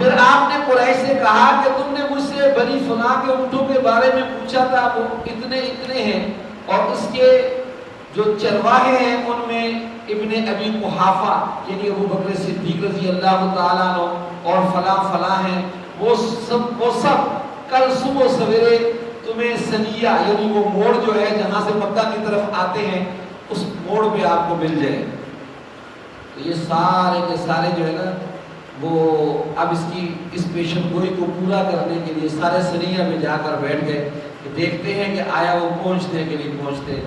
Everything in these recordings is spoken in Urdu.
پھر آپ نے قریش سے کہا کہ تم نے مجھ سے بنی فلاں کے اونٹوں کے بارے میں پوچھا تھا، وہ اتنے اتنے ہیں، اور اس کے جو چرواہے ہیں ان میں ابن ابی قحافہ یعنی ابو بکر صدیق رضی اللہ تعالیٰ عنہ اور فلاں فلاں ہیں، وہ سب کل صبح سویرے تمہیں سنیہ یعنی وہ موڑ جو ہے جہاں سے مکہ کی طرف آتے ہیں اس موڑ پہ آپ کو مل جائے۔ تو یہ سارے کے سارے جو ہے نا وہ اب اس پیشن گوئی کو پورا کرنے کے لیے سارے سریہ میں جا کر بیٹھ گئے کہ دیکھتے ہیں کہ آیا وہ پہنچنے کے لیے پہنچتے۔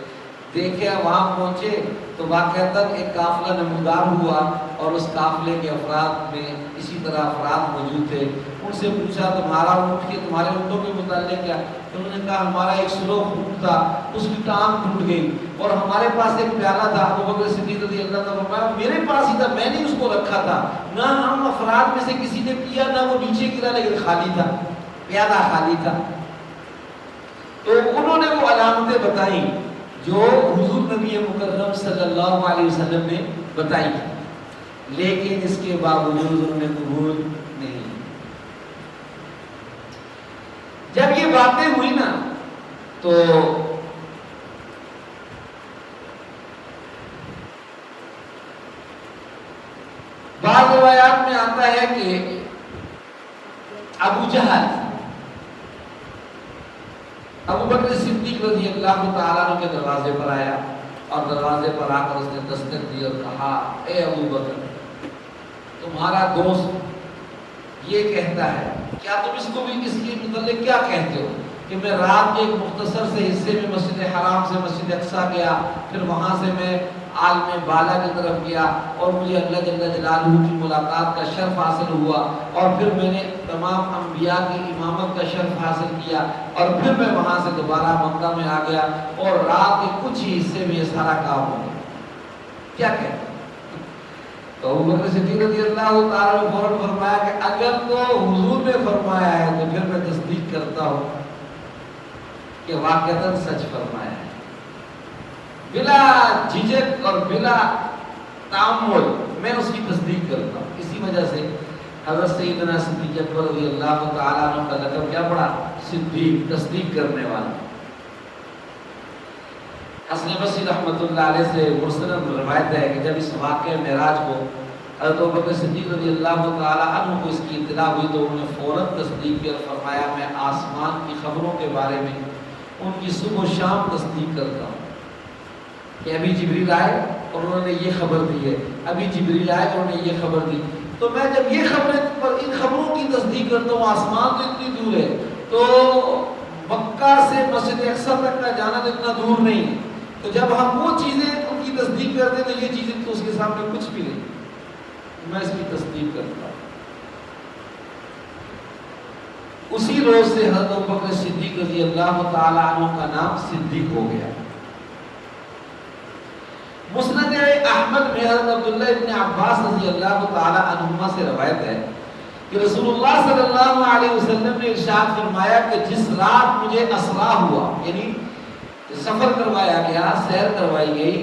دیکھے وہاں پہنچے تو واقعتاً ایک قافلہ نمودار ہوا اور اس قافلے کے افراد میں اسی طرح افراد موجود تھے۔ ان سے پوچھا تمہارا اونٹ کے تمہارے اونٹوں کے متعلق کیا؟ انہوں نے کہا ہمارا ایک سلوک اونٹ تھا، اس کی ٹانگ ٹوٹ گئی، اور ہمارے پاس ایک پیالہ تھا، ابو بکر صدیق رضی اللہ عنہ فرمایا میرے پاس ہی تھا، میں نے اس کو رکھا تھا، نہ ہم افراد میں سے کسی نے پیا نہ وہ نیچے گرا، لیکن خالی تھا، پیالہ خالی تھا۔ تو انہوں نے وہ علامتیں بتائیں جو حضور نبی مکرم صلی اللہ علیہ وسلم نے بتائی، لیکن اس کے باوجود انہوں نے قبول نہیں۔ جب یہ باتیں ہوئی نا تو بعض روایات میں آتا ہے کہ ابو جہل ابو بکر صدیق رضی اللہ تعالیٰ عنہ کے دروازے پر آیا، اور دروازے پر آ کر اس نے دستک دی اور کہا اے ابو بکر تمہارا دوست یہ کہتا ہے، کیا تم اس کو بھی اس کے متعلق کیا کہتے ہو کہ میں رات کے ایک مختصر سے حصے میں مسجد حرام سے مسجد اقصیٰ گیا، پھر وہاں سے میں عالم بالا کی طرف گیا اور مجھے اللہ جل جلالہ کی ملاقات کا شرف حاصل ہوا، اور پھر میں نے تمام انبیاء کی امامت کا شرف حاصل کیا، اور پھر میں وہاں سے دوبارہ مکہ میں آ گیا اور رات کے کچھ ہی حصے میں یہ سارا کام ہو گیا، کیا کہتے ہیں؟ تو ابو بکر صدیق رضی اللہ تعالیٰ نے فوراً فرمایا کہ اگر تو حضور نے فرمایا ہے تو پھر میں تصدیق کرتا ہوں کہ واقعتاً سچ فرمایا ہے۔ بلا جھجک اور بلا تعمل میں اس کی تصدیق کرتا ہوں۔ اسی وجہ سے حضرت سیدنا صدیق اکبر رضی اللہ تعالیٰ عنہ کا لقب کیا پڑا؟ صدیق، تصدیق کرنے والا۔ حسن بصری رحمۃ اللہ علیہ سے مرسل روایت ہے کہ جب اس واقعہ معراج کو حضرت ابوبکر صدیق رضی اللہ تعالیٰ عنہ کو اس کی اطلاع ہوئی تو انہوں نے فوراً تصدیق کی اور فرمایا میں آسمان کی خبروں کے بارے میں ان کی صبح و شام تصدیق کرتا ہوں کہ ابھی جبریل آئے اور انہوں نے یہ خبر دی ہے، ابھی جبریل آئے اور انہوں نے یہ خبر دی۔ تو میں جب یہ خبریں پر ان خبروں کی تصدیق کرتا ہوں، آسمان تو اتنی دور ہے، تو مکہ سے مسجد اقصیٰ تک کا جانا تو اتنا دور نہیں ہے، تو جب ہم وہ چیزیں ان کی تصدیق کرتے ہیں تو یہ چیزیں تو اس کے سامنے کچھ بھی نہیں، میں اس کی تصدیق کرتا ہوں۔ اسی روز سے حضرت ابوبکر صدیق رضی اللہ تعالیٰ عنہ کا نام صدیق ہو گیا۔ مسند احمد میں حضرت عبداللہ ابن عباس رضی اللہ تعالیٰ عنہما سے روایت ہے کہ رسول اللہ صلی اللہ علیہ وسلم نے ارشاد فرمایا کہ جس رات مجھے اسرا ہوا، یعنی سفر کروایا گیا، سیر کروائی گئی،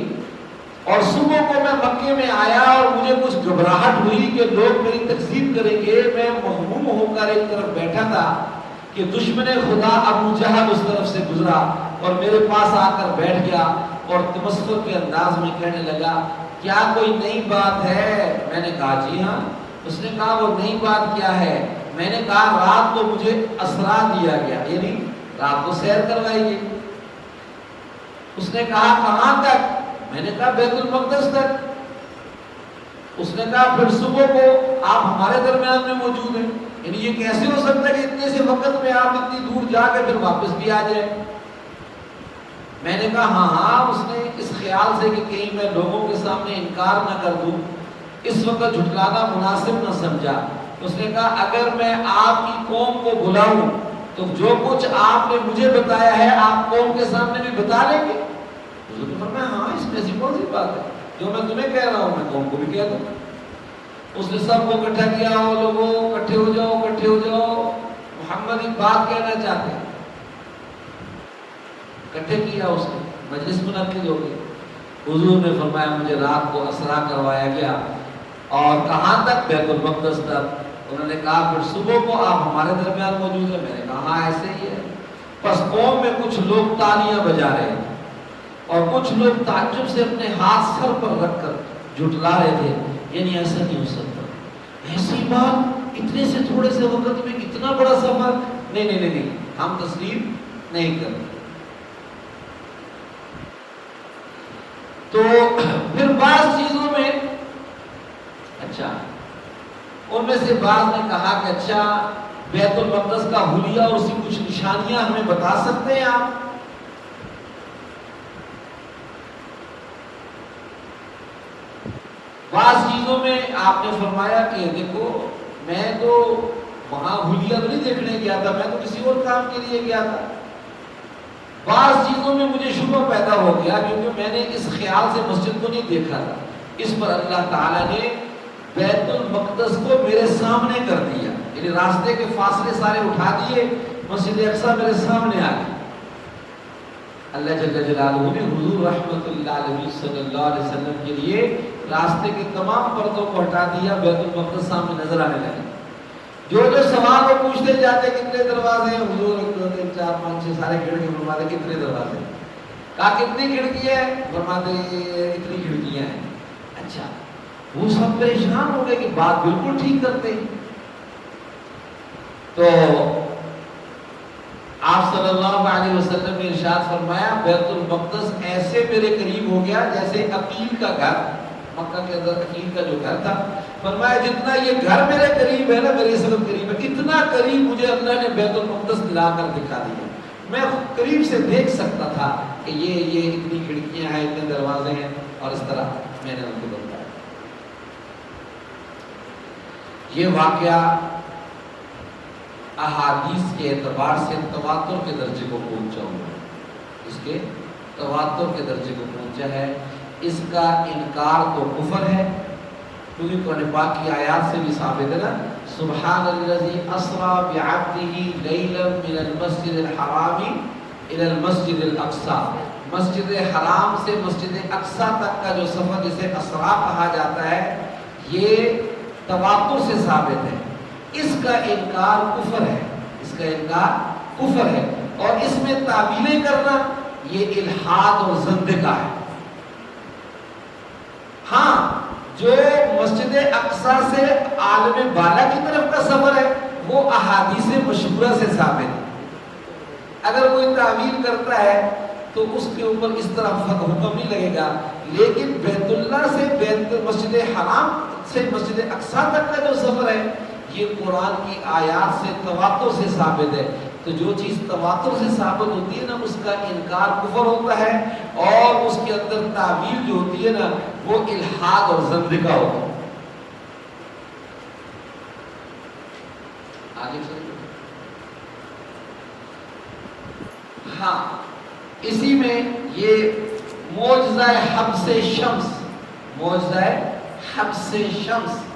اور صبح کو میں مکے میں آیا اور مجھے کچھ گھبراہٹ ہوئی کہ لوگ میری تکذیب کریں گے، میں مغموم ہو کر ایک طرف بیٹھا تھا کہ دشمن خدا ابو جہل اس طرف سے گزرا اور میرے پاس آ کر بیٹھ گیا اور تمسخر کے انداز میں کہنے لگا کیا کوئی نئی بات ہے؟ میں نے کہا جی ہاں۔ اس نے کہا وہ نئی بات کیا ہے؟ میں نے کہا رات کو مجھے اسرا دیا گیا، یعنی رات کو سیر کروائی گئی۔ اس نے کہا کہاں تک؟ میں نے کہا بیت المقدس تک۔ اس نے کہا پھر صبح کو آپ ہمارے درمیان میں موجود ہیں، یعنی یہ کیسے ہو سکتا ہے کہ اتنے سے وقت میں آپ اتنی دور جا کے پھر واپس بھی آ جائیں؟ میں نے کہا ہاں۔ اس نے اس خیال سے کہ کہیں میں لوگوں کے سامنے انکار نہ کر دوں، اس وقت جھٹلانا مناسب نہ سمجھا۔ اس نے کہا اگر میں آپ کی قوم کو بلاؤں تو جو کچھ آپ نے مجھے بتایا ہے آپ قوم کے سامنے بھی بتا لیں گے؟ حضور نے فرمایا ہاں، اس میں ایسی کون سی بات ہے، جو میں تمہیں کہہ رہا ہوں میں قوم کو بھی کہہ دوں۔ اس نے سب کو اکٹھا کیا، وہ لوگوں اکٹھے ہو جاؤ، اکٹھے ہو جاؤ، محمد ایک بات کہنا چاہتے ہیں۔ اکٹھے کیا، اس نے مجلس منعقد ہو گئی۔ حضور نے فرمایا مجھے رات کو اسرا کروایا گیا اور کہاں تک؟ بیت المقدس تک۔ انہوں نے کہا پھر صبح کو آپ ہمارے درمیان موجود ہیں؟ میں نے کہا ہاں ایسے ہی ہے۔ پس قوم میں کچھ لوگ تالیاں بجا رہے تھے اور کچھ لوگ تعجب سے اپنے ہاتھ سر پر رکھ کر جھٹلا رہے تھے، یعنی ایسا نہیں ہو سکتا، ایسی بات اتنے سے تھوڑے سے وقت میں اتنا بڑا سفر، نہیں ہم تسلیم نہیں کرتے۔ تو پھر بعض چیزوں میں اچھا ان میں سے بعض نے کہا کہ اچھا بیت المقدس کا حلیہ اور اس کی کچھ نشانیاں ہمیں بتا سکتے ہیں آپ؟ بعض چیزوں میں آپ نے فرمایا کہ دیکھو میں تو وہاں حلیہ تو نہیں دیکھنے گیا تھا، میں تو کسی اور کام کے لیے گیا تھا۔ بعض چیزوں میں مجھے شبہ پیدا ہو گیا کیونکہ میں نے اس خیال سے مسجد کو نہیں دیکھا تھا۔ اس پر اللہ تعالیٰ نے بیت المقدس کو میرے سامنے کر دیا، یعنی راستے کے فاصلے سارے اٹھا دیے، مسجد اقصی میرے سامنے آ گئی۔ اللہ جل جلالہ نے حضور رحمت اللہ علیہ صلی اللہ علیہ وسلم کے لیے راستے کے تمام پردوں کو ہٹا دیا، بیت المقدس سامنے نظر آنے لگا۔ جو سوال وہ پوچھتے جاتے کتنے دروازے ہیں؟ حضور 1 2 3 4 5 6 سارے گھڑ کے فرماتے کتنے دروازے ہیں؟ کہا کتنی کھڑکیاں ہیں؟ فرماتے اتنی کھڑکیاں ہیں۔ اچھا وہ سب پریشان ہو گئے کہ بات بالکل ٹھیک کرتے ہیں۔ تو آپ صلی اللہ علیہ وسلم نے ارشاد فرمایا بیت المقدس ایسے میرے قریب ہو گیا جیسے عقیل کا گھر، مکہ کے اندر عقیل کا جو گھر تھا، فرمایا جتنا یہ گھر میرے قریب ہے نا، میرے سب قریب ہے، اتنا قریب مجھے اللہ نے بیت المقدس لا کر دکھا دیا۔ میں قریب سے دیکھ سکتا تھا کہ یہ اتنی کھڑکیاں ہیں، اتنے دروازے ہیں، اور اس طرح میں نے ان کو بتایا۔ یہ واقعہ احادیث کے اعتبار سے تواتر کے درجے کو پہنچا ہوا ہے، اس کے تواتر کے درجے کو پہنچا ہے۔ اس کا انکار تو کفر ہے، کیونکہ قرآن پاک کی آیات سے بھی ثابت ہے نا، سبحان الذی اسری بعبدہ لیلا من المسجد الحرام الی المسجد الاقصی، مسجد حرام سے مسجد اقصی تک کا جو سفر جسے اسرا کہا جاتا ہے، یہ تواتر سے ثابت ہے۔ اس کا انکار کفر ہے، اس کا انکار کفر ہے، اور اس میں تعویلیں کرنا یہ الحاد اور زندقہ ہے۔ ہاں جو مسجد اقصی سے عالم بالا کی طرف کا سفر ہے وہ احادیث مشہورہ سے ثابت ہے۔ اگر کوئی تعویل کرتا ہے تو اس کے اوپر اس طرح حکم نہیں لگے گا، لیکن بیت اللہ سے مسجد حرام سے مسجد اقصی تک کا جو سفر ہے یہ قرآن کی آیات سے تواتر سے ثابت ہے۔ تو جو چیز تواتر سے ثابت ہوتی ہے نا اس کا انکار کفر ہوتا ہے، اور اس کے اندر تعویل جو ہوتی ہے نا وہ الحاد اور زندقہ ہوتا ہے۔ آگے چلیے۔ ہاں اسی میں یہ معجزہ حبس شمس، معجزہ حبس شمس،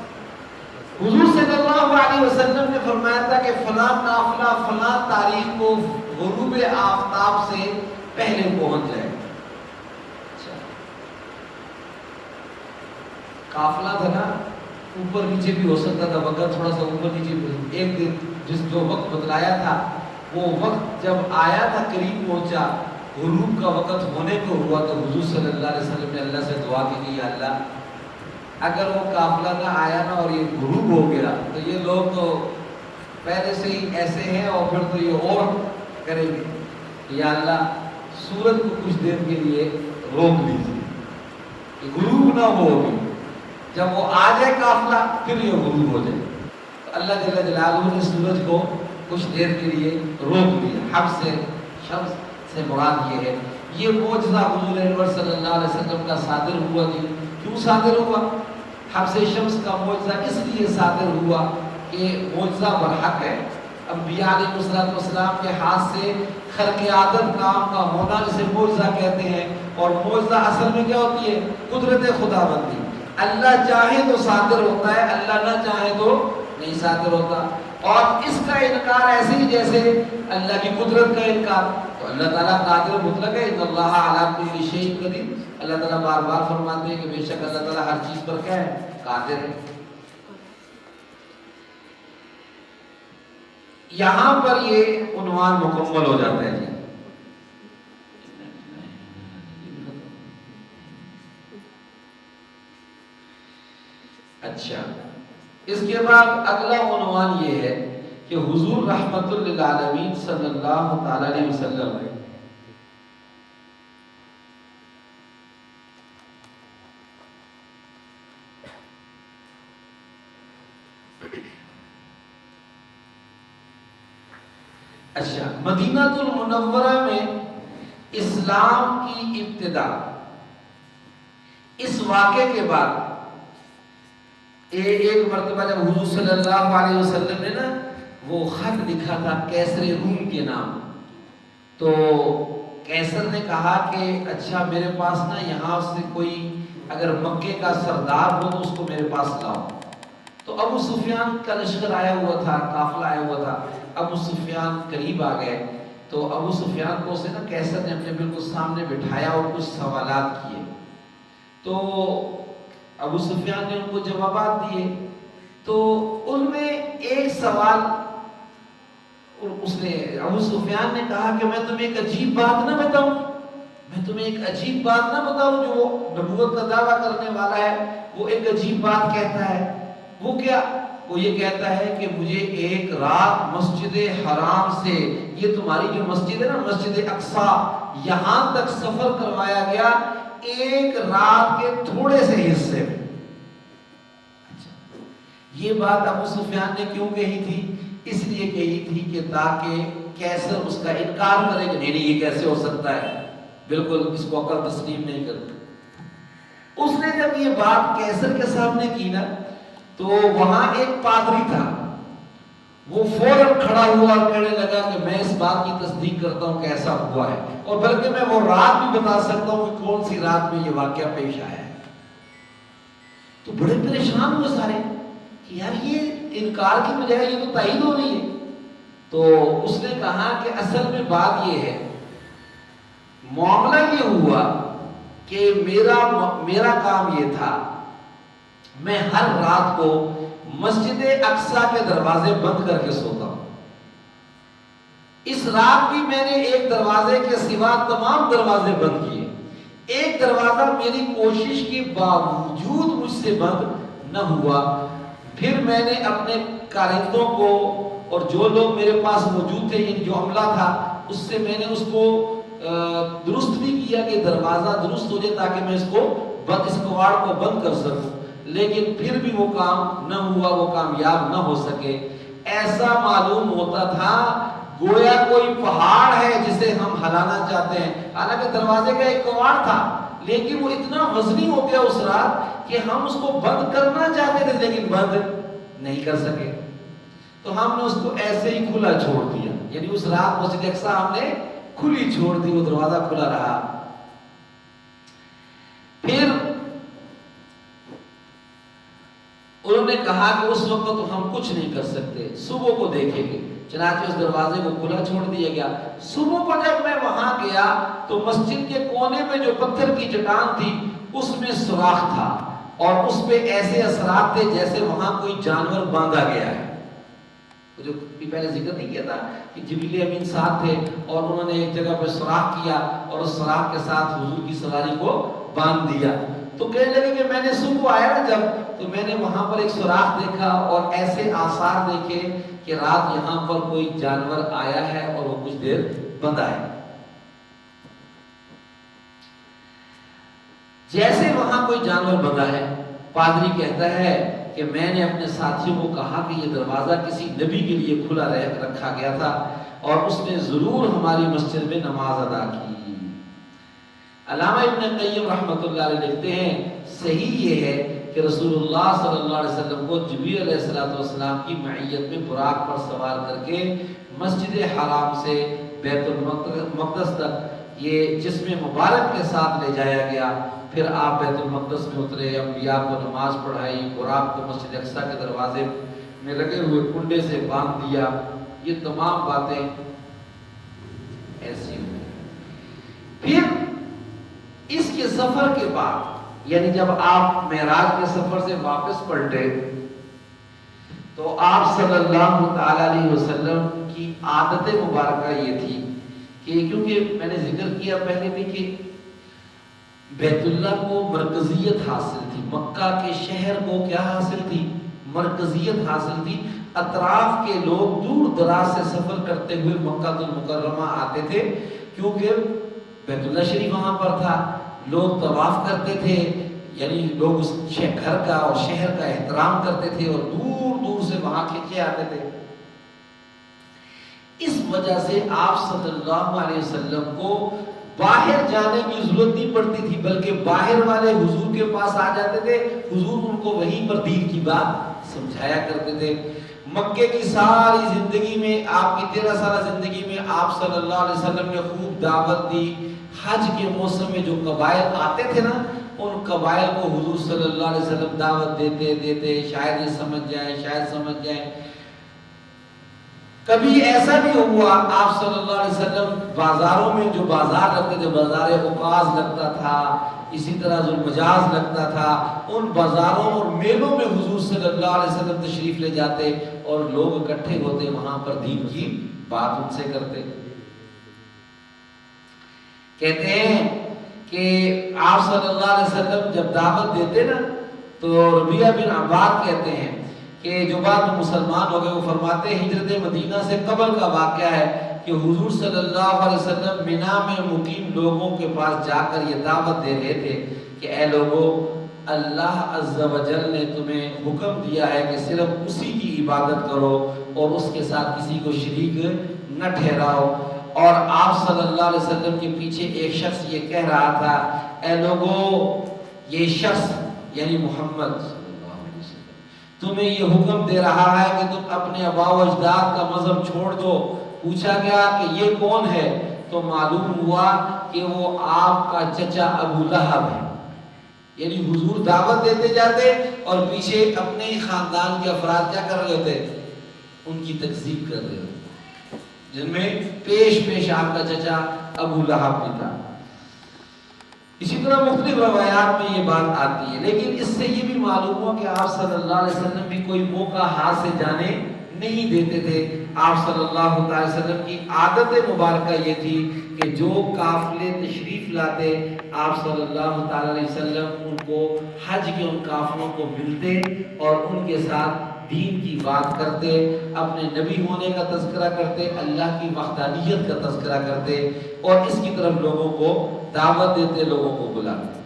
حضور صلی اللہ علیہ وسلم نے فرمایا تھا کہ فلاں قافلہ فلاں تاریخ کو غروب آفتاب سے پہلے پہنچ جائے۔ قافلہ تھا نا، اوپر نیچے بھی ہو سکتا تھا، وقت تھوڑا سا اوپر نیچے بھی۔ ایک دن جو وقت بتلایا تھا وہ وقت جب آیا تھا قریب پہنچا، غروب کا وقت ہونے کو ہوا، تو حضور صلی اللہ علیہ وسلم نے اللہ سے دعا کی کہ یا اللہ اگر وہ قافلہ نہ آیا نا اور یہ غروب ہو گیا تو یہ لوگ تو پہلے سے ہی ایسے ہیں اور پھر تو یہ اور کریں گے، یا اللہ سورج کو کچھ دیر کے لیے روک دیجیے کہ غروب نہ ہو، جب وہ آ جائے قافلہ پھر یہ غروب ہو جائے۔ تو اللہ جل جلالہ نے سورج کو کچھ دیر کے لیے روک دیا۔ حبس شمس سے مراد یہ ہے، یہ معجزہ حضور انور صلی اللہ علیہ وسلم کا صادر ہوا تھی۔ کیوں صادر ہوا؟ حبس شمس کا معجزہ اس لیے صادر ہوا کہ معجزہ برحق ہے، انبیاء علیہ السلام کے ہاتھ سے خرق عادت کام کا ہونا جسے معجزہ کہتے ہیں، اور معجزہ اصل میں کیا ہوتی ہے؟ قدرت خداوندی۔ اللہ چاہے تو صادر ہوتا ہے، اللہ نہ چاہے تو نہیں صادر ہوتا۔ اور اس کا انکار ایسے ہی جیسے اللہ کی قدرت کا انکار۔ تو اللہ تعالیٰ قادر مطلق ہے، ان اللہ علی کل شیء قدیر۔ اللہ تعالیٰ بار بار فرماتے ہیں کہ بے شک اللہ تعالیٰ ہر چیز پر کیا ہے؟ قادر ہے۔ یہاں پر یہ عنوان مکمل ہو جاتا ہے جی۔ اچھا، اس کے بعد اگلا عنوان یہ ہے کہ حضور رحمت للعالمین صلی اللہ تعالی علیہ وسلم ہے اچھا، مدینہ المنورہ میں اسلام کی ابتدا، اس واقعے کے بعد ایک مرتبہ جب حضور صلی اللہ علیہ وسلم نے نا وہ خط لکھا تھا کیسر روم کے نام، تو کیسر نے کہا کہ اچھا میرے پاس نا یہاں سے کوئی اگر مکے کا سردار ہو تو اس کو میرے پاس لاؤ۔ تو ابو سفیان کا لشکر آیا ہوا تھا، قافلہ آیا ہوا تھا، ابو سفیان قریب آ گئے تو ابو سفیان کو سے نا کیسر نے اپنے بالکل سامنے بٹھایا اور کچھ سوالات کیے، تو ابو سفیان نے ان کو جوابات دیے۔ تو ان میں ایک سوال اس نے ابو سفیان نے کہا کہ میں تمہیں ایک عجیب بات نہ بتاؤں، میں تمہیں ایک عجیب بات نہ بتاؤں، جو نبوت کا دعویٰ کرنے والا ہے وہ ایک عجیب بات کہتا ہے۔ وہ کیا؟ وہ یہ کہتا ہے کہ مجھے ایک رات مسجد حرام سے، یہ تمہاری جو مسجد ہے نا مسجد اقصی، یہاں تک سفر کروایا گیا ایک رات کے تھوڑے سے حصے میں۔ یہ بات ابو سفیان نے کیوں کہی تھی؟ اس لیے کہی تھی کہ تاکہ کیسر اس کا انکار کرے کہ نہیں یہ کیسے ہو سکتا ہے، بالکل اس کو عقل تسلیم نہیں کرتی۔ اس نے جب یہ بات کیسر کے سامنے کی نا تو وہاں ایک پادری تھا، وہ فوراً کھڑا ہوا اور کہنے لگا کہ میں اس بات کی تصدیق کرتا ہوں کہ ایسا ہوا ہے، اور بلکہ میں وہ رات بھی بتا سکتا ہوں کہ کون سی رات میں یہ واقعہ پیش آیا ہے۔ تو بڑے پریشان ہوئے سارے کہ یار یہ انکار کی بجائے یہ تو تائید ہو رہی ہے۔ تو اس نے کہا کہ اصل میں بات یہ ہے، معاملہ یہ ہوا کہ میرا کام یہ تھا، میں ہر رات کو مسجد اقصی کے دروازے بند کر کے سوتا ہوں۔ اس رات بھی میں نے ایک دروازے کے سوا تمام دروازے بند کیے، ایک دروازہ میری کوشش کے باوجود مجھ سے بند نہ ہوا۔ پھر میں نے اپنے کارندوں کو اور جو لوگ میرے پاس موجود تھے، یہ جو عملہ تھا، اس سے میں نے اس کو درست بھی کیا کہ دروازہ درست ہو جائے تاکہ میں اس کواڑ کو بند کر سکوں، لیکن پھر بھی وہ کام نہ ہوا، وہ کامیاب نہ ہو سکے۔ ایسا معلوم ہوتا تھا گویا کوئی پہاڑ ہے جسے ہم ہلانا چاہتے ہیں، حالانکہ دروازے کا ایک کواڑ تھا لیکن وہ اتنا وزنی ہو گیا اس رات کہ ہم اس کو بند کرنا چاہتے تھے لیکن بند نہیں کر سکے۔ تو ہم نے اس کو ایسے ہی کھلا چھوڑ دیا، یعنی اس رات مسجد اقصی ہم نے کھلی چھوڑ دی، وہ دروازہ کھلا رہا۔ پھر انہوں نے کہا کہ اس وقت تو ہم کچھ نہیں کر سکتے، صبح کو دیکھیں گے۔ چنانچہ اس دروازے کو کھلا چھوڑ دیا گیا۔ صبح کو جب میں وہاں گیا تو مسجد کے کونے میں جو پتھر کی چٹان تھی اس میں سوراخ تھا، اور اس پہ ایسے اثرات تھے جیسے وہاں کوئی جانور باندھا گیا ہے۔ جو پہلے ذکر نہیں کیا تھا کہ جبریل امین ساتھ تھے اور انہوں نے ایک جگہ پہ سوراخ کیا اور اس سوراخ کے ساتھ حضور کی سواری کو باندھ دیا۔ تو کہنے لگے کہ میں نے صبح آیا نا جب، تو میں نے وہاں پر ایک سوراخ دیکھا اور ایسے آثار دیکھے کہ رات یہاں پر کوئی جانور آیا ہے اور وہ کچھ دیر بندھا ہے۔ جیسے وہاں کوئی جانور بندھا ہے، پادری کہتا ہے کہ میں نے اپنے ساتھیوں کو کہا کہ یہ دروازہ کسی نبی کے لیے کھلا رکھا گیا تھا اور اس نے ضرور ہماری مسجد میں نماز ادا کی۔ علامہ ابن قیم رحمۃ اللہ علیہ لکھتے ہیں صحیح یہ ہے کہ رسول اللہ صلی اللہ علیہ وسلم کو جبریل علیہ السلام کی معیت میں براق پر سوار کر کے مسجد حرام سے بیت المقدس تک یہ جسم مبارک کے ساتھ لے جایا گیا۔ پھر آپ بیت المقدس میں اترے، انبیاء کو نماز پڑھائی، براق کو مسجد اقصی کے دروازے میں لگے ہوئے کنڈے سے باندھ دیا۔ یہ تمام باتیں ایسی ہوئی۔ پھر اس کے سفر کے بعد یعنی جب آپ معراج کے سفر سے واپس پلٹے تو آپ صلی اللہ تعالی علیہ وسلم کی عادت مبارکہ یہ تھی کہ کیونکہ میں نے ذکر کیا پہلے بھی کہ بیت اللہ کو مرکزیت حاصل تھی، مکہ کے شہر کو کیا حاصل تھی؟ مرکزیت حاصل تھی۔ اطراف کے لوگ دور دراز سے سفر کرتے ہوئے مکہ المکرمہ آتے تھے، کیونکہ بیت اللہ شریف وہاں پر تھا، لوگ طواف کرتے تھے، یعنی لوگ اس گھر کا اور شہر کا احترام کرتے تھے اور دور دور سے وہاں کھینچے آتے تھے۔ اس وجہ سے آپ صلی اللہ علیہ وسلم کو باہر جانے کی ضرورت نہیں پڑتی تھی، بلکہ باہر والے حضور کے پاس آ جاتے تھے، حضور ان کو وہیں پر دین کی بات سمجھایا کرتے تھے۔ مکے کی ساری زندگی میں، آپ کی 13 سالہ زندگی میں آپ صلی اللہ علیہ وسلم نے خوب دعوت دی۔ حج کے موسم میں جو قبائل آتے تھے نا، ان قبائل کو حضور صلی اللہ علیہ وسلم دعوت دیتے شاید یہ سمجھ جائیں۔ کبھی ایسا بھی ہوا آپ صلی اللہ علیہ وسلم بازاروں میں جو بازار لگتے تھے، بازار اوقاز لگتا تھا، اسی طرح ذوالمجاز لگتا تھا، ان بازاروں اور میلوں میں حضور صلی اللہ علیہ وسلم تشریف لے جاتے اور لوگ اکٹھے ہوتے، وہاں پر دین کی بات ان سے کرتے۔ کہتے ہیں کہ آپ صلی اللہ علیہ وسلم جب دعوت دیتے نا تو ربیعہ بن عباد کہتے ہیں کہ جو بعد میں مسلمان ہو گئے، وہ فرماتے ہیں ہجرت مدینہ سے قبل کا واقعہ ہے کہ حضور صلی اللہ علیہ وسلم مینا میں مقیم لوگوں کے پاس جا کر یہ دعوت دے رہے تھے کہ اے لوگوں، اللہ عز و جل نے تمہیں حکم دیا ہے کہ صرف اسی کی عبادت کرو اور اس کے ساتھ کسی کو شریک نہ ٹھہراؤ۔ اور آپ صلی اللہ علیہ وسلم کے پیچھے ایک شخص یہ کہہ رہا تھا، اے لوگوں، یہ شخص یعنی محمد تمہیں یہ حکم دے رہا ہے کہ تم اپنے آباء و اجداد کا مذہب چھوڑ دو۔ پوچھا گیا کہ یہ کون ہے تو معلوم ہوا کہ وہ آپ کا چچا ابو لہب ہے۔ یعنی حضور دعوت دیتے جاتے اور پیچھے اپنے ہی خاندان کے افراد کیا کر رہے ہوتے؟ ان کی تکذیب کر رہے ہوتے، جن میں پیش آپ کا چچا ابو لہب بھی تھا۔ اسی طرح مختلف روایات میں یہ بات آتی ہے، لیکن اس سے یہ بھی معلوم ہوا کہ آپ صلی اللہ علیہ وسلم بھی کوئی موقع ہاتھ سے جانے نہیں دیتے تھے۔ آپ صلی اللہ علیہ وسلم کی عادت مبارکہ یہ تھی کہ جو قافلے تشریف لاتے، آپ صلی اللہ علیہ وسلم ان کو حج کے ان قافلوں کو ملتے اور ان کے ساتھ دین کی بات کرتے، اپنے نبی ہونے کا تذکرہ کرتے، اللہ کی وحدانیت کا تذکرہ کرتے اور اس کی طرف لوگوں کو دعوت دیتے، لوگوں کو بلاتے۔